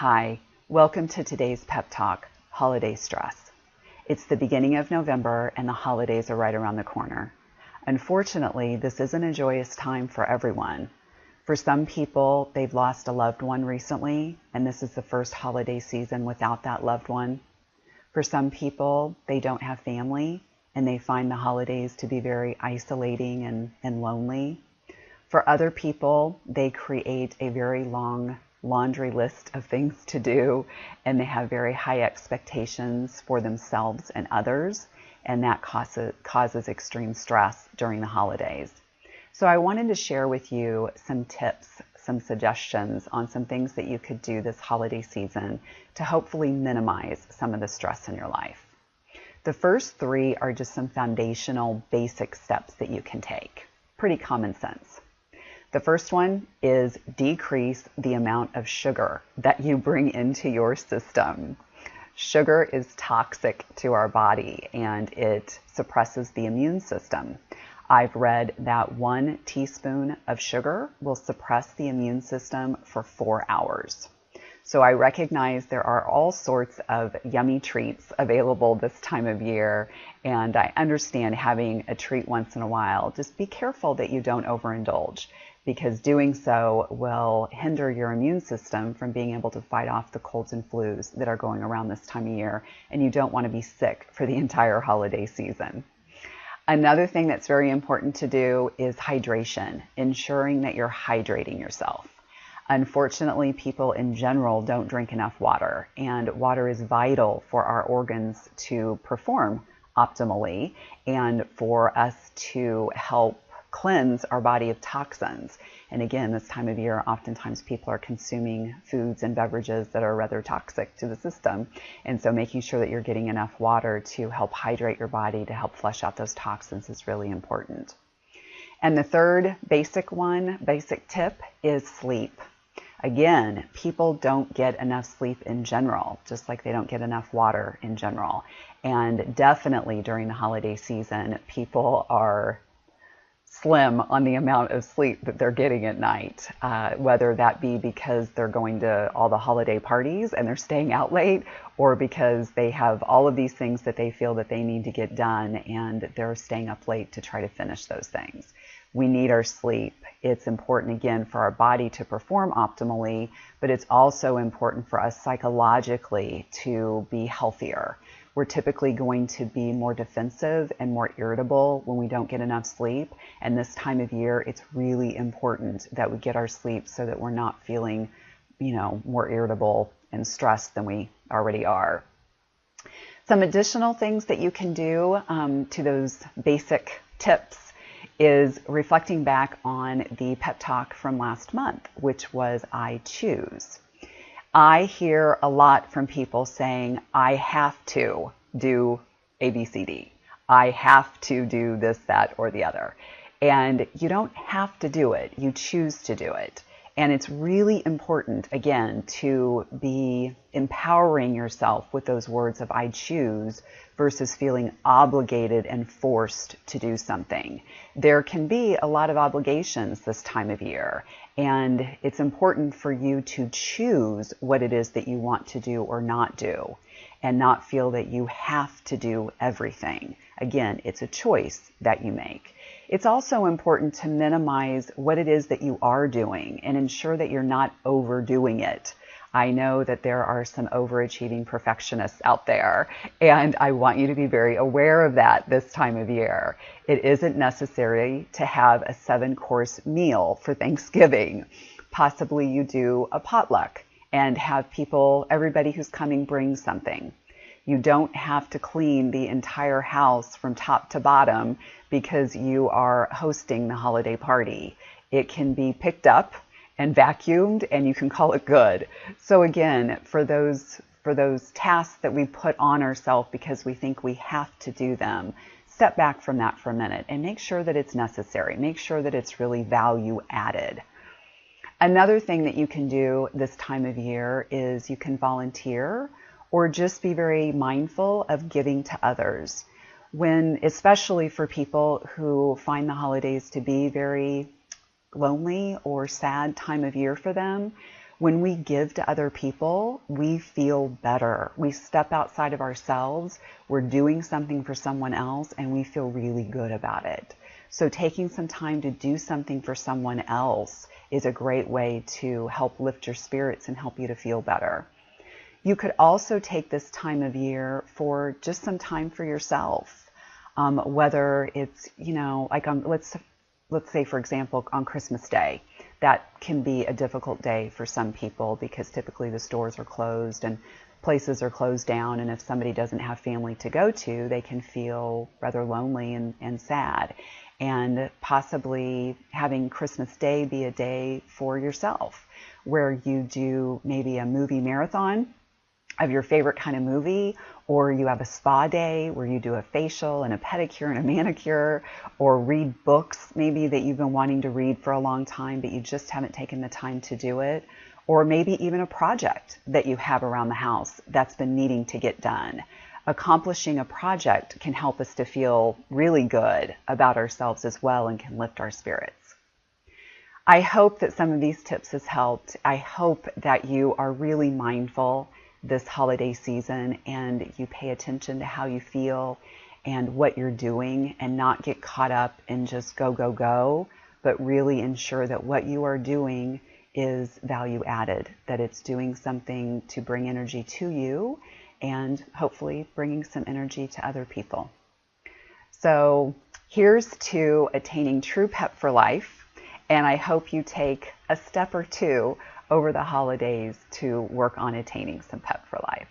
Hi, welcome to today's Pep Talk, Holiday Stress. It's the beginning of November and the holidays are right around the corner. Unfortunately, this isn't a joyous time for everyone. For some people, they've lost a loved one recently, and this is the first holiday season without that loved one. For some people, they don't have family, and they find the holidays to be very isolating and lonely. For other people, they create a very long laundry list of things to do, and they have very high expectations for themselves and others, and that causes extreme stress during the holidays. So I wanted to share with you some tips, some suggestions on some things that you could do this holiday season to hopefully minimize some of the stress in your life. The first three are just some foundational basic steps that you can take. Pretty common sense. The first one is decrease the amount of sugar that you bring into your system. Sugar is toxic to our body and it suppresses the immune system. I've read that 1 teaspoon of sugar will suppress the immune system for 4 hours. So I recognize there are all sorts of yummy treats available this time of year, and I understand having a treat once in a while. Just be careful that you don't overindulge, because doing so will hinder your immune system from being able to fight off the colds and flus that are going around this time of year, and you don't want to be sick for the entire holiday season. Another thing that's very important to do is hydration, ensuring that you're hydrating yourself. Unfortunately, people in general don't drink enough water, and water is vital for our organs to perform optimally and for us to help cleanse our body of toxins. And again, this time of year, oftentimes people are consuming foods and beverages that are rather toxic to the system. And so making sure that you're getting enough water to help hydrate your body, to help flush out those toxins is really important. And the third basic tip is sleep. Again, people don't get enough sleep in general, just like they don't get enough water in general. And definitely during the holiday season, people are slim on the amount of sleep that they're getting at night, whether that be because they're going to all the holiday parties and they're staying out late, or because they have all of these things that they feel that they need to get done and they're staying up late to try to finish those things. We need our sleep. It's important, again, for our body to perform optimally, but it's also important for us psychologically to be healthier. We're typically going to be more defensive and more irritable when we don't get enough sleep. And this time of year, it's really important that we get our sleep so that we're not feeling, more irritable and stressed than we already are. Some additional things that you can do to those basic tips is reflecting back on the pep talk from last month, which was I choose. I hear a lot from people saying, I have to do A, B, C, D. I have to do this, that, or the other. And you don't have to do it. You choose to do it. And it's really important, again, to be empowering yourself with those words of I choose versus feeling obligated and forced to do something. There can be a lot of obligations this time of year, and it's important for you to choose what it is that you want to do or not do, and not feel that you have to do everything. Again, it's a choice that you make. It's also important to minimize what it is that you are doing and ensure that you're not overdoing it. I know that there are some overachieving perfectionists out there, and I want you to be very aware of that this time of year. It isn't necessary to have a 7-course meal for Thanksgiving. Possibly you do a potluck and have everybody who's coming bring something. You don't have to clean the entire house from top to bottom because you are hosting the holiday party. It can be picked up and vacuumed and you can call it good. So again, for those tasks that we put on ourselves because we think we have to do them, step back from that for a minute and make sure that it's necessary. Make sure that it's really value added. Another thing that you can do this time of year is you can volunteer or just be very mindful of giving to others. Especially for people who find the holidays to be very lonely or sad time of year for them, When we give to other people, we feel better. We step outside of ourselves, we're doing something for someone else, and we feel really good about it. So taking some time to do something for someone else is a great way to help lift your spirits and help you to feel better. You could also take this time of year for just some time for yourself. Whether it's, like let's say, for example, on Christmas Day. That can be a difficult day for some people because typically the stores are closed and places are closed down. And if somebody doesn't have family to go to, they can feel rather lonely and sad. And possibly having Christmas Day be a day for yourself where you do maybe a movie marathon of your favorite kind of movie, or you have a spa day where you do a facial and a pedicure and a manicure, or read books maybe that you've been wanting to read for a long time, but you just haven't taken the time to do it, or maybe even a project that you have around the house that's been needing to get done. Accomplishing a project can help us to feel really good about ourselves as well and can lift our spirits. I hope that some of these tips has helped. I hope that you are really mindful this holiday season and you pay attention to how you feel and what you're doing and not get caught up in just go, go, go, but really ensure that what you are doing is value added, that it's doing something to bring energy to you and hopefully bringing some energy to other people. So here's to attaining true PEP for life, and I hope you take a step or two over the holidays to work on attaining some PEP for life.